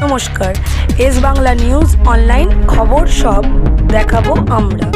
নমস্কার, S Bangla news online খবর সব দেখাবো আমরা।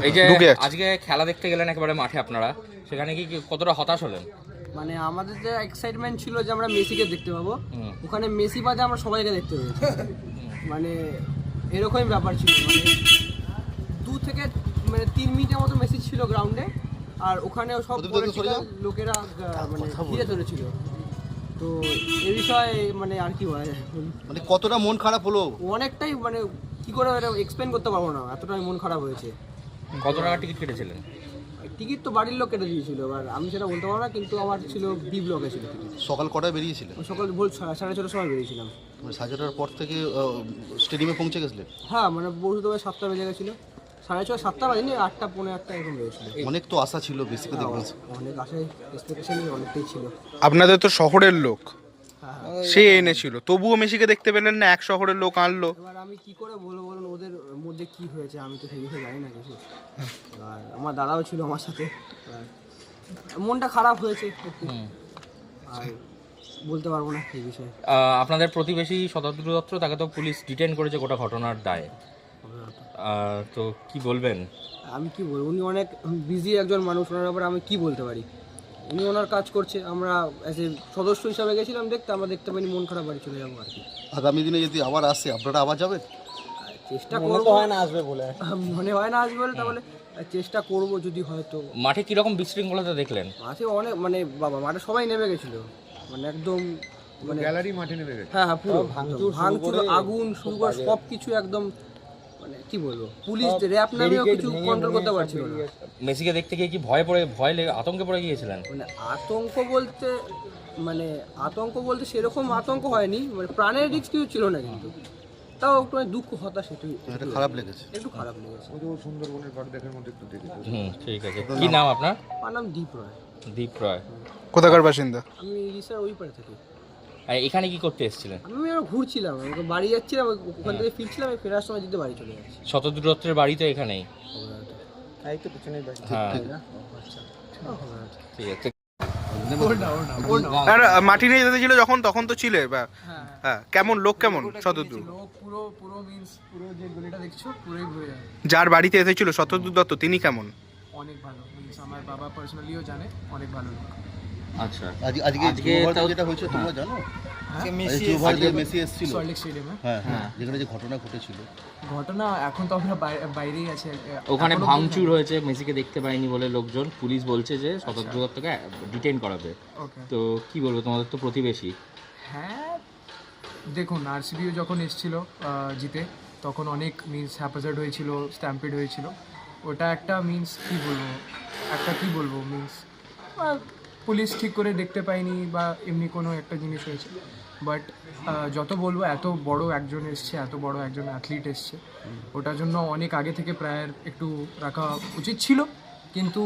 এই যে আজকে খেলা দেখতে গেলেন একেবারে মাঠে, আপনারা সেখানে কি কতটা হতাশ হলেন? মানে আমাদের যে এক্সাইটমেন্ট ছিল যে আমরা মেসিকে দেখতে পাবো, ওখানে মেসি বাদে আমরা সবাইকে দেখতে পেয়েছি। মানে এরকমই ব্যাপার ছিল, মানে 2 থেকে 3 মিনিটের মতো মেসি ছিল গ্রাউন্ডে, আর ওখানেও সব লোকেরা মানে ঘিরে ধরেছিল। তো এই বিষয়ে মানে আর কি বলা যায়, মানে কতটা মন খারাপ হলো? অনেকটাই, মানে কি করে এক্সপ্লেন করতে পারবো না, এতটাই মন খারাপ হয়েছে। কত টাকা টিকিট কেটেছিলেন? টিকিট তো বাড়ির লোক কেটে দিয়েছিল, এবার আমি সেটা বলতে পারবো না, কিন্তু আমার ছিল বি ব্লকে ছিল টিকিট। সকাল কটায় বেরিয়েছিলেন? সকাল ভোর 4:30 সময় বেরিয়েছিলাম। মানে 4:30টার পর থেকে স্টেডিয়ামে পৌঁছে গেছিলেন? হ্যাঁ, মানে পৌঁছতে 7টা বেজে গেছিলো, 6:30 7টা বাজেনি, 8টা পৌনে 8টা এরকম বেরিয়েছিল। অনেক তো আশা ছিল বেসিকে দেখবেন, অনেক আশায় এক্সপেকটেশনই অনেকটাই ছিল। আপনাদের তো শহরের লোক, সে এনেছিল, তবুও মেসিকে দেখতে পেলেন না, এক শহরের লোক আনলো। এবার আমি কি করে বলবো বলুন, ওদের মধ্যে কি হয়েছে আমি তো সেই বিষয়ে জানি না কিছু। আর আমার দাদাও ছিল আমার সাথে, মনটা খারাপ হয়েছে একটু, আর বলতে পারবো না এই বিষয়ে। আপনাদের প্রতিবেশী শতাব্দী দত্ত, তাকে তো পুলিশ ডিটেইন করেছে গোটা ঘটনার দায়ে, তো কি বলবেন? আমি কি বলবো, উনি অনেক বিজি একজন মানুষ, ওনার ব্যাপারে আমি কি বলতে পারি। উনি ওনার কাজ করছে, আমরা অ্যাজ এ সদস্য হিসাবে গেছিলাম দেখতে, আমরা দেখতে পাইনি, মন খারাপ, বাড়ি চলে যাবো আর কি। আগামী দিনে যদি আবার আসে আপনারা আবার যাবেন? চেষ্টা করবো, হয় না আসবে বলে, মনে হয় না আসবে বলে, তাহলে চেষ্টা করবো যদি হয় তো। মাঠে কিরকম বিশৃঙ্খলতা দেখলেন? মাঠে অনেক, মানে বাবা মাঠে সবাই নেমে গেছিল, মানে একদম মানে গ্যালারি মাঠে নেমে গেছে। হ্যাঁ, পুরো ভাঙচুর, আগুন শুরু করে সব কিছু একদম, মানে কি বলবো, পুলিশ র্যাপ নামেও কিছু কন্ট্রোল করতে পারছিল না। মেসিকে দেখতে গিয়ে কি আতঙ্কে পড়ে গিয়েছিলেন? মানে আতঙ্ক বলতে সেরকম আতঙ্ক হয়নি, মানে প্রাণের রিস্ক কিছু ছিল না, কিন্তু তাও একটু দুঃখ হতাশ, একটু খারাপ লেগেছে, একটু খারাপ লেগেছে। ঠিক আছে। কি নাম আপনার? আমার নাম দীপ রয়। দীপ রয়। কোথাকার বাসিন্দা? আমি রিসার ওই পারে থাকি। এখানে কি করতে এসেছিলেন? আমি ঘুরছিলাম, বাড়ি যাচ্ছিলাম, ওখান থেকে ফিরছিলাম, ফেরার সময় যদি বাড়ি চলে যাচ্ছি। শতাব্দী দত্তের বাড়ি তো এখানেই? এই তো পিছনেই বাড়ি। হ্যাঁ, ঠিক আছে। আর মাটি নিয়ে যেতে ছিল যখন, তখন তো ছিলে, হ্যাঁ, কেমন লোক, কেমন শতদ্রু? পুরো মিন্স পুরো যে গলিটা দেখছো পুরোই ঘুরে যায়। যার বাড়িতে এসেছিল শতদ্রু দত্ত, তিনি কেমন? অনেক ভালো, মিন্স আমার বাবা পার্সোনালিও জানে, অনেক ভালো লোক। আচ্ছা, আজকে যেটা হয়েছে তোমরা জানো? মেসি এসেছিল সল্ট লেক স্টেডিয়ামে। হ্যাঁ, যেখানে যে ঘটনা ঘটেছিল, ঘটনা এখন তো আমরা বাইরেই আছে। ওখানে ভাঙচুর হয়েছে, মেসিকে দেখতে পাইনি বলে লোকজন, পুলিশ বলছে যে শতাব্দী দত্তকে ডিটেইন করাবে। তো কি বলবো, তোমাদের তো প্রতিবেশী। হ্যাঁ, দেখুন আরসিবিও যখন এসেছিল জিতে, তখন অনেক মিন্স হ্যাপাজার্ড হয়েছিল, স্ট্যাম্পিড হয়েছিল। ওটা একটা মিন্স কি বলবো মিন্স পুলিশ ঠিক করে দেখতে পায়নি বা এমনি কোনো একটা জিনিস হয়েছে। বাট যত বলবো, এত বড় একজন এসছে, এত বড় একজন অ্যাথলিট এসছে, ওটার জন্য অনেক আগে থেকে প্রায়ার একটু রাখা উচিত ছিল। কিন্তু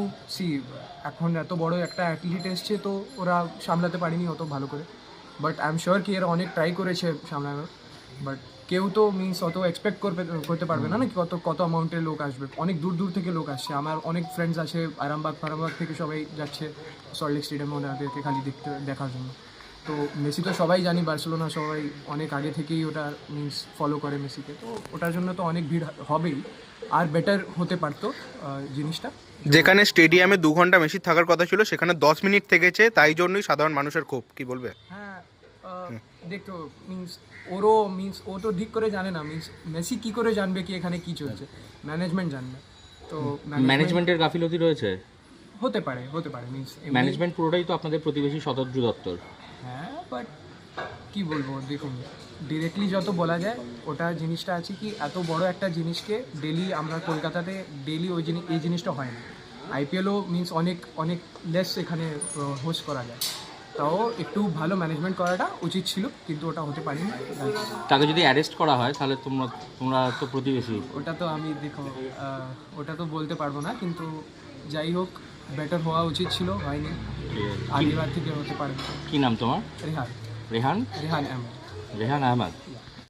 এখন এত বড় একটা অ্যাথলিট এসছে, তো ওরা সামলাতে পারেনি অত ভালো করে। বাট আই এম শিওর কি এরা অনেক ট্রাই করেছে সামলানোর, বাট কেউ তো মিন্স অত এক্সপেক্ট করতে পারবে না কি কত অ্যামাউন্টের লোক আসবে। অনেক দূর থেকে লোক আসছে, আমার অনেক ফ্রেন্ডস আছে আরামবাগ থেকে, সবাই যাচ্ছে সল্ট লেক স্টেডিয়ামে ওনাদেরকে খালি দেখার জন্য। তো মেসি তো সবাই জানি, বার্সেলোনা সবাই অনেক আগে থেকেই ওটা মিন্স ফলো করে মেসিকে, তো ওটার জন্য তো অনেক ভিড় হবেই, আর বেটার হতে পারতো জিনিসটা। যেখানে স্টেডিয়ামে 2 ঘন্টা মেসি থাকার কথা ছিল সেখানে 10 মিনিট থেকেছে, তাই জন্যই সাধারণ মানুষের ক্ষোভ, কি বলবে? হ্যাঁ দেখো মিন্স ওরও মিন্স ও তো ঠিক করে জানে না, মিন্স মেসি কি করে জানবে কি এখানে কি চলছে, ম্যানেজমেন্ট জানবে, তো ম্যানেজমেন্টের গাফিলতি রয়েছে। হতে পারে মিন্স ম্যানেজমেন্ট পুরোটাই তো আপনাদের প্রতিবেশী শতদ্রু দপ্তর। হ্যাঁ বাট কি বলবো, দেখুন ডিরেক্টলি যত বলা যায় ওটা জিনিসটা আছে কি, এত বড় একটা জিনিসকে ডেলি আমরা কলকাতাতে ডেলি এই জিনিসটা হয় না। আইপিএলও মিন্স অনেক লেস এখানে হোস্ট করা যায়, তাও একটু ভালো ম্যানেজমেন্ট করাটা উচিত ছিল, কিন্তু ওটা হতে পারেনি। তাকে যদি অ্যারেস্ট করা হয় তাহলে তোমরা তো প্রতিবেশী। ওটা তো আমি দেখো ওটা তো বলতে পারবো না, কিন্তু যাই হোক বেটার হওয়া উচিত ছিল, হয়নি, আগেরবার থেকে হতে পারে। কি নাম তোমার? রেহান রেহান রেহান আহমেদ। রেহান আহমদ।